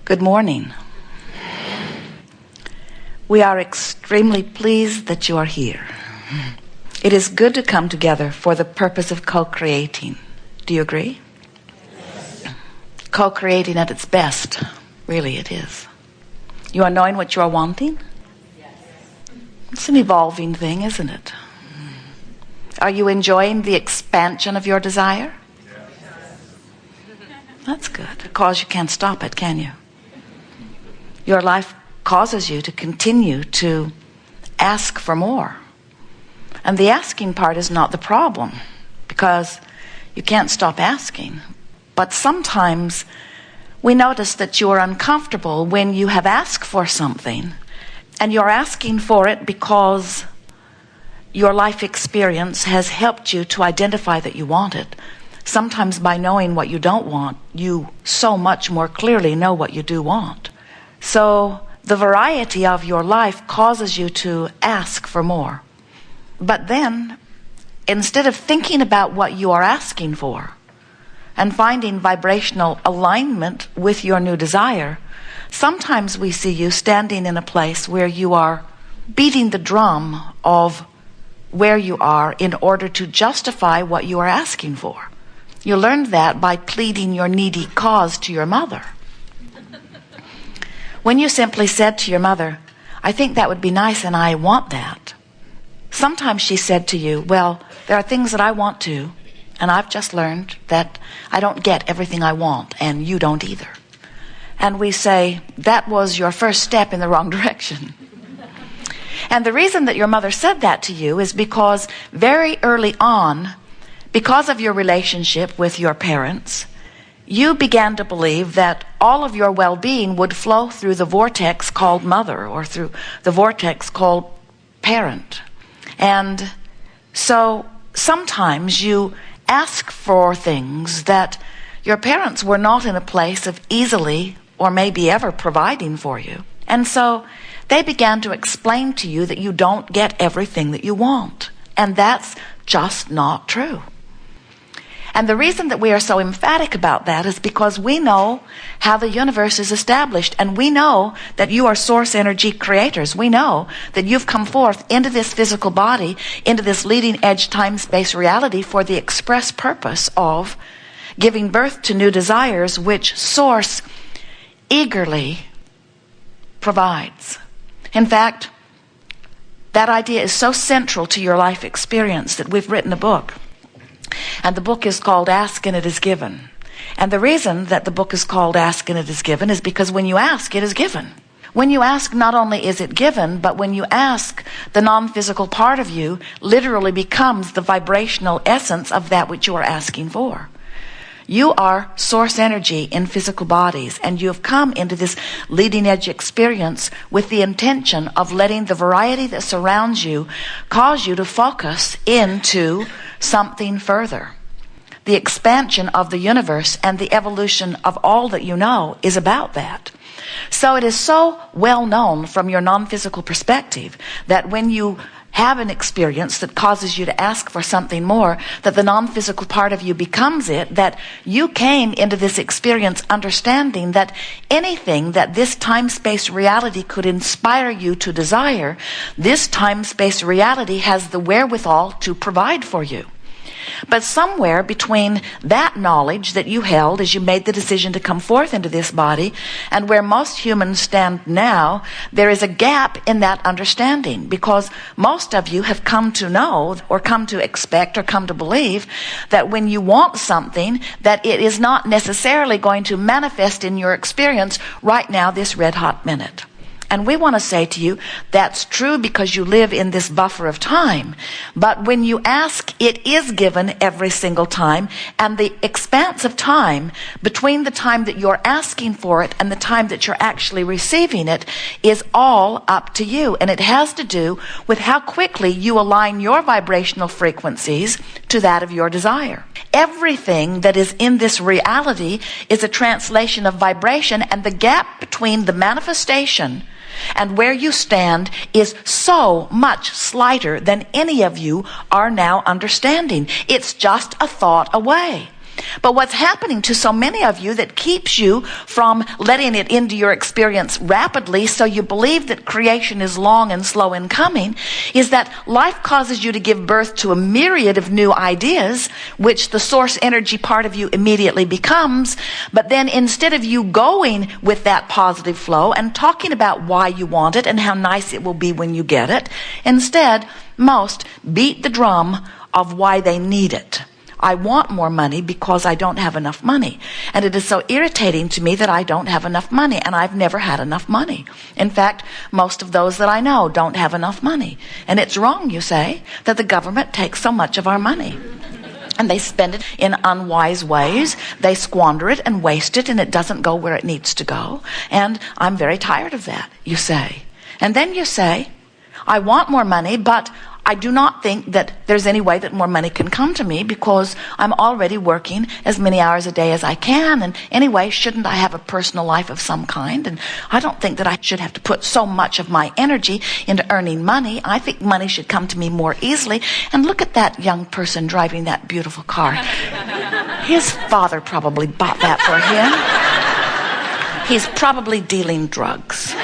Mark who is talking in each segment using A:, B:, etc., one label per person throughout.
A: Good morning. We are extremely pleased that you are here. It is good to come together for the purpose of co-creating. Do you agree? Yes. Co-creating at its best. Really, it is. You are knowing what you are wanting? Yes. It's an evolving thing, isn't it? Are you enjoying the expansion of your desire? Yes. That's good, because you can't stop it, can you? Your life causes you to continue to ask for more. And the asking part is not the problem, because you can't stop asking. But sometimes we notice that you are uncomfortable when you have asked for something, and you're asking for it because your life experience has helped you to identify that you want it. Sometimes by knowing what you don't want, you so much more clearly know what you do want. So the variety of your life causes you to ask for more. But then, instead of thinking about what you are asking for and finding vibrational alignment with your new desire, sometimes we see you standing in a place where you are beating the drum of where you are in order to justify what you are asking for. You learned that by pleading your needy cause to your mother. When you simply said to your mother, "I think that would be nice and I want that," sometimes she said to you, "Well, there are things that I want to, and I've just learned that I don't get everything I want, and you don't either." And we say, that was your first step in the wrong direction. And the reason that your mother said that to you is because very early on, because of your relationship with your parents, you began to believe that all of your well-being would flow through the vortex called mother, or through the vortex called parent. And so sometimes you ask for things that your parents were not in a place of easily or maybe ever providing for you. And so they began to explain to you that you don't get everything that you want. And that's just not true. And the reason that we are so emphatic about that is because we know how the universe is established, and we know that you are source energy creators. We know that you've come forth into this physical body, into this leading edge time-space reality for the express purpose of giving birth to new desires, which source eagerly provides. In fact, that idea is so central to your life experience that we've written a book. And the book is called Ask and It Is Given. And the reason that the book is called Ask and It Is Given is because when you ask, it is given. When you ask, not only is it given, but when you ask, the non-physical part of you literally becomes the vibrational essence of that which you are asking for. You are source energy in physical bodies, and you have come into this leading edge experience with the intention of letting the variety that surrounds you cause you to focus into something further. The expansion of the universe and the evolution of all that you know is about that. So it is so well known from your non-physical perspective that when you have an experience that causes you to ask for something more, that the non-physical part of you becomes it, that you came into this experience understanding that anything that this time-space reality could inspire you to desire, this time-space reality has the wherewithal to provide for you. But somewhere between that knowledge that you held as you made the decision to come forth into this body and where most humans stand now, there is a gap in that understanding, because most of you have come to know or come to expect or come to believe that when you want something, that it is not necessarily going to manifest in your experience right now, this red hot minute. And we want to say to you, that's true because you live in this buffer of time. But when you ask, it is given every single time. And the expanse of time between the time that you're asking for it and the time that you're actually receiving it is all up to you. And it has to do with how quickly you align your vibrational frequencies to that of your desire. Everything that is in this reality is a translation of vibration, and the gap between the manifestation and where you stand is so much slighter than any of you are now understanding. It's just a thought away. But what's happening to so many of you that keeps you from letting it into your experience rapidly, so you believe that creation is long and slow in coming, is that life causes you to give birth to a myriad of new ideas, which the source energy part of you immediately becomes. But then instead of you going with that positive flow and talking about why you want it and how nice it will be when you get it, instead, most beat the drum of why they need it. I want more money because I don't have enough money. And it is so irritating to me that I don't have enough money, and I've never had enough money. In fact, most of those that I know don't have enough money. And it's wrong, you say, that the government takes so much of our money. And they spend it in unwise ways. They squander it and waste it, and it doesn't go where it needs to go. And I'm very tired of that, you say. And then you say, I want more money, but I do not think that there's any way that more money can come to me because I'm already working as many hours a day as I can. And anyway, shouldn't I have a personal life of some kind? And I don't think that I should have to put so much of my energy into earning money. I think money should come to me more easily. And look at that young person driving that beautiful car. His father probably bought that for him. He's probably dealing drugs.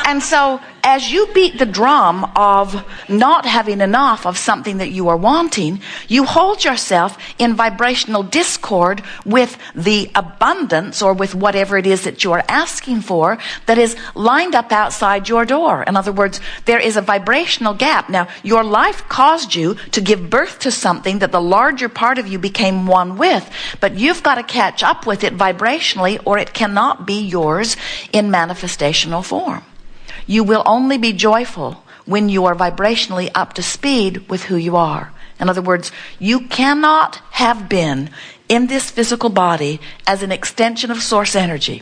A: And so as you beat the drum of not having enough of something that you are wanting, you hold yourself in vibrational discord with the abundance, or with whatever it is that you are asking for, that is lined up outside your door. In other words, there is a vibrational gap. Now, your life caused you to give birth to something that the larger part of you became one with, but you've got to catch up with it vibrationally, or it cannot be yours in manifestational form. You will only be joyful when you are vibrationally up to speed with who you are. In other words, you cannot have been in this physical body as an extension of source energy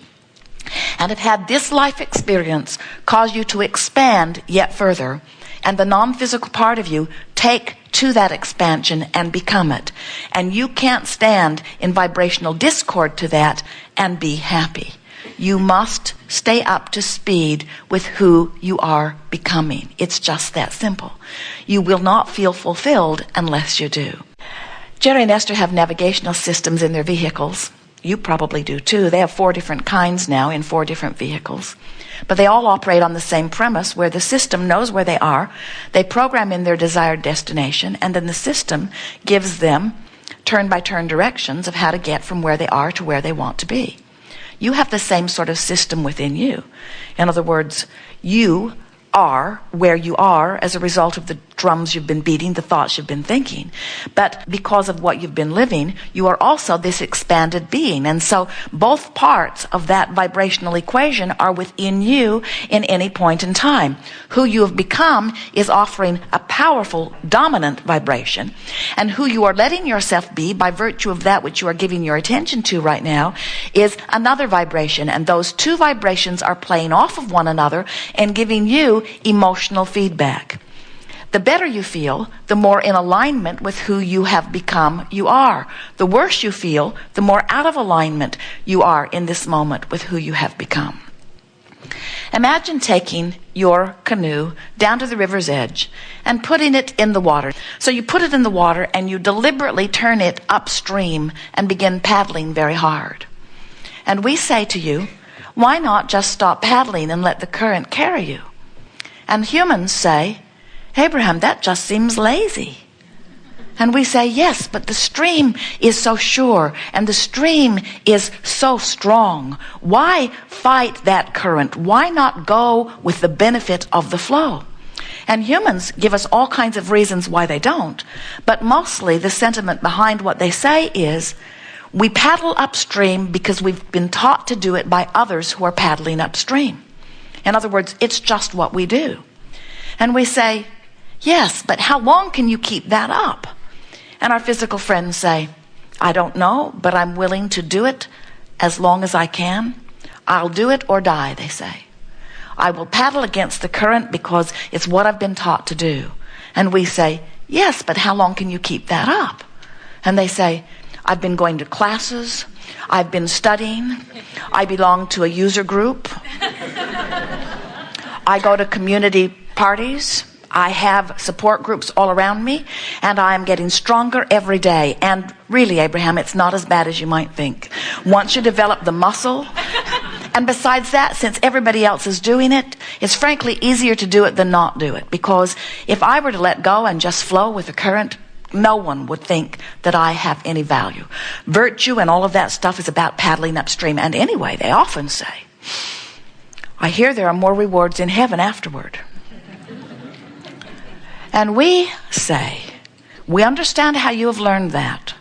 A: and have had this life experience cause you to expand yet further, and the non-physical part of you take to that expansion and become it. And you can't stand in vibrational discord to that and be happy. You must stay up to speed with who you are becoming. It's just that simple. You will not feel fulfilled unless you do. Jerry and Esther have navigational systems in their vehicles. You probably do too. They have 4 different kinds now in 4 different vehicles. But they all operate on the same premise, where the system knows where they are. They program in their desired destination, and then the system gives them turn-by-turn directions of how to get from where they are to where they want to be. You have the same sort of system within you. In other words, you are where you are as a result of the drums you've been beating, the thoughts you've been thinking. But because of what you've been living, you are also this expanded being. And so both parts of that vibrational equation are within you in any point in time. Who you have become is offering a powerful, dominant vibration. And who you are letting yourself be by virtue of that which you are giving your attention to right now is another vibration. And those 2 vibrations are playing off of one another and giving you emotional feedback. The better you feel, the more in alignment with who you have become you are. The worse you feel, the more out of alignment you are in this moment with who you have become. Imagine taking your canoe down to the river's edge and putting it in the water. So you put it in the water and you deliberately turn it upstream and begin paddling very hard. And we say to you, why not just stop paddling and let the current carry you? And humans say, Abraham, that just seems lazy. And we say, yes, but the stream is so sure and the stream is so strong. Why fight that current? Why not go with the benefit of the flow? And humans give us all kinds of reasons why they don't. But mostly the sentiment behind what they say is, we paddle upstream because we've been taught to do it by others who are paddling upstream. In other words, it's just what we do. And we say, yes, but how long can you keep that up? And our physical friends say, I don't know, but I'm willing to do it as long as I can. I'll do it or die, they say. I will paddle against the current because it's what I've been taught to do. And we say, yes, but how long can you keep that up? And they say, I've been going to classes. I've been studying. I belong to a user group. I go to community parties. I have support groups all around me, and I am getting stronger every day. And really, Abraham, it's not as bad as you might think. Once you develop the muscle, and besides that, since everybody else is doing it, it's frankly easier to do it than not do it. Because if I were to let go and just flow with the current, no one would think that I have any value. Virtue and all of that stuff is about paddling upstream. And anyway, they often say, I hear there are more rewards in heaven afterward. And we say, we understand how you have learned that,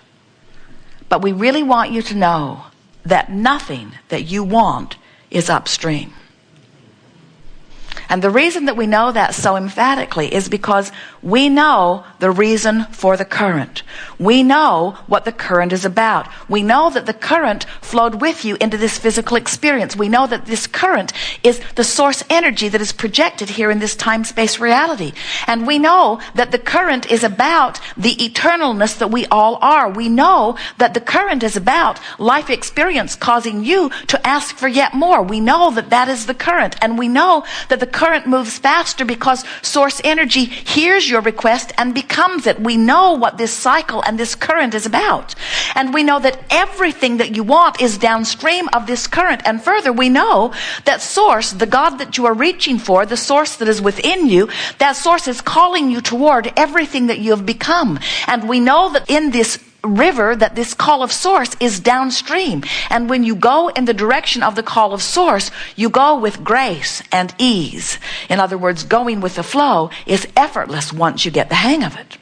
A: but we really want you to know that nothing that you want is upstream. And the reason that we know that so emphatically is because we know the reason for the current. We know what the current is about. We know that the current flowed with you into this physical experience. We know that this current is the source energy that is projected here in this time-space reality. And we know that the current is about the eternalness that we all are. We know that the current is about life experience causing you to ask for yet more. We know that that is the current. And we know that the current moves faster because source energy hears your request and becomes it. We know what this cycle and this current is about. And we know that everything that you want is downstream of this current. And further, we know that source, the God that you are reaching for, the source that is within you, that source is calling you toward everything that you have become. And we know that in this river, that this call of source is downstream. And when you go in the direction of the call of source, you go with grace and ease. In other words, going with the flow is effortless once you get the hang of it.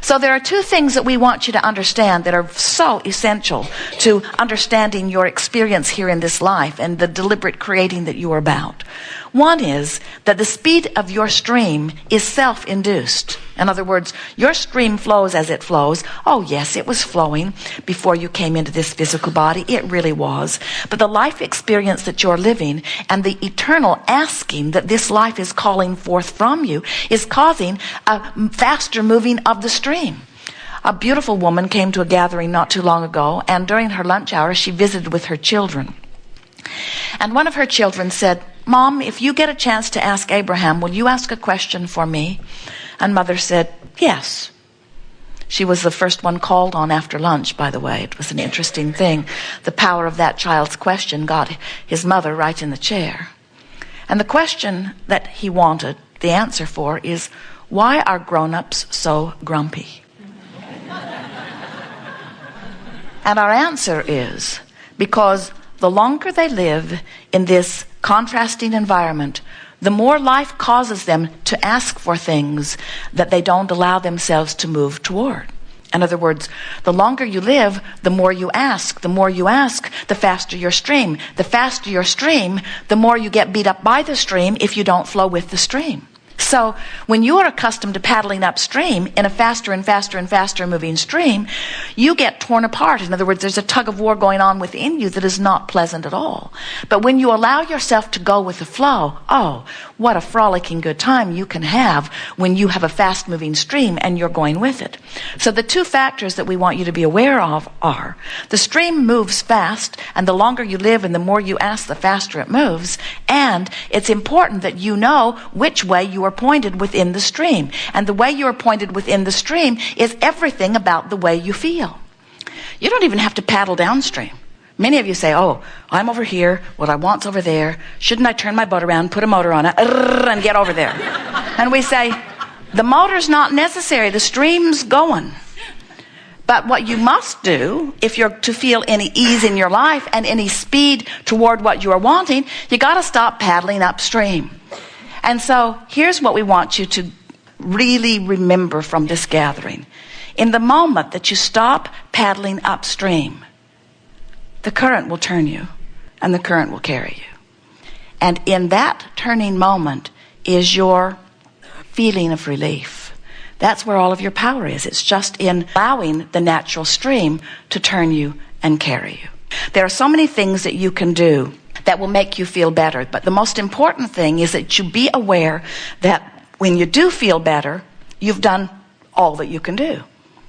A: So there are two things that we want you to understand that are so essential to understanding your experience here in this life and the deliberate creating that you are about. One is that the speed of your stream is self-induced. In other words, your stream flows as it flows. Oh yes, it was flowing before you came into this physical body. It really was. But the life experience that you're living and the eternal asking that this life is calling forth from you is causing a faster moving of the stream. A beautiful woman came to a gathering not too long ago, and during her lunch hour she visited with her children. And one of her children said, Mom, if you get a chance to ask Abraham, will you ask a question for me? And Mother said, yes. She was the first one called on after lunch, by the way. It was an interesting thing. The power of that child's question got his mother right in the chair. And the question that he wanted the answer for is, why are grown-ups so grumpy? And our answer is, because the longer they live in this contrasting environment, the more life causes them to ask for things that they don't allow themselves to move toward. In other words, the longer you live, the more you ask. The more you ask, the faster your stream. The faster your stream, the more you get beat up by the stream if you don't flow with the stream. So when you are accustomed to paddling upstream in a faster and faster and faster moving stream, you get torn apart. In other words, there's a tug of war going on within you that is not pleasant at all. But when you allow yourself to go with the flow, oh, what a frolicking good time you can have when you have a fast moving stream and you're going with it. So the two factors that we want you to be aware of are the stream moves fast, and the longer you live and the more you ask, the faster it moves. And it's important that you know which way you are pointed within the stream. And the way you are pointed within the stream is everything about the way you feel. You don't even have to paddle downstream. Many of you say, oh, I'm over here, what I want's over there. Shouldn't I turn my boat around, put a motor on it, and get over there? And we say, the motor's not necessary, the stream's going. But what you must do, if you're to feel any ease in your life and any speed toward what you are wanting, you got to stop paddling upstream. And so here's what we want you to really remember from this gathering. In the moment that you stop paddling upstream, the current will turn you and the current will carry you. And in that turning moment is your feeling of relief. That's where all of your power is. It's just in allowing the natural stream to turn you and carry you. There are so many things that you can do that will make you feel better. But the most important thing is that you be aware that when you do feel better, you've done all that you can do.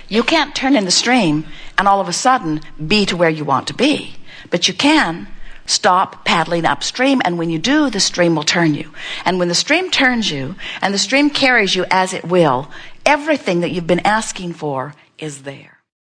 A: You can't turn in the stream and all of a sudden be to where you want to be. But you can stop paddling upstream, and when you do, the stream will turn you. And when the stream turns you, and the stream carries you as it will, everything that you've been asking for is there.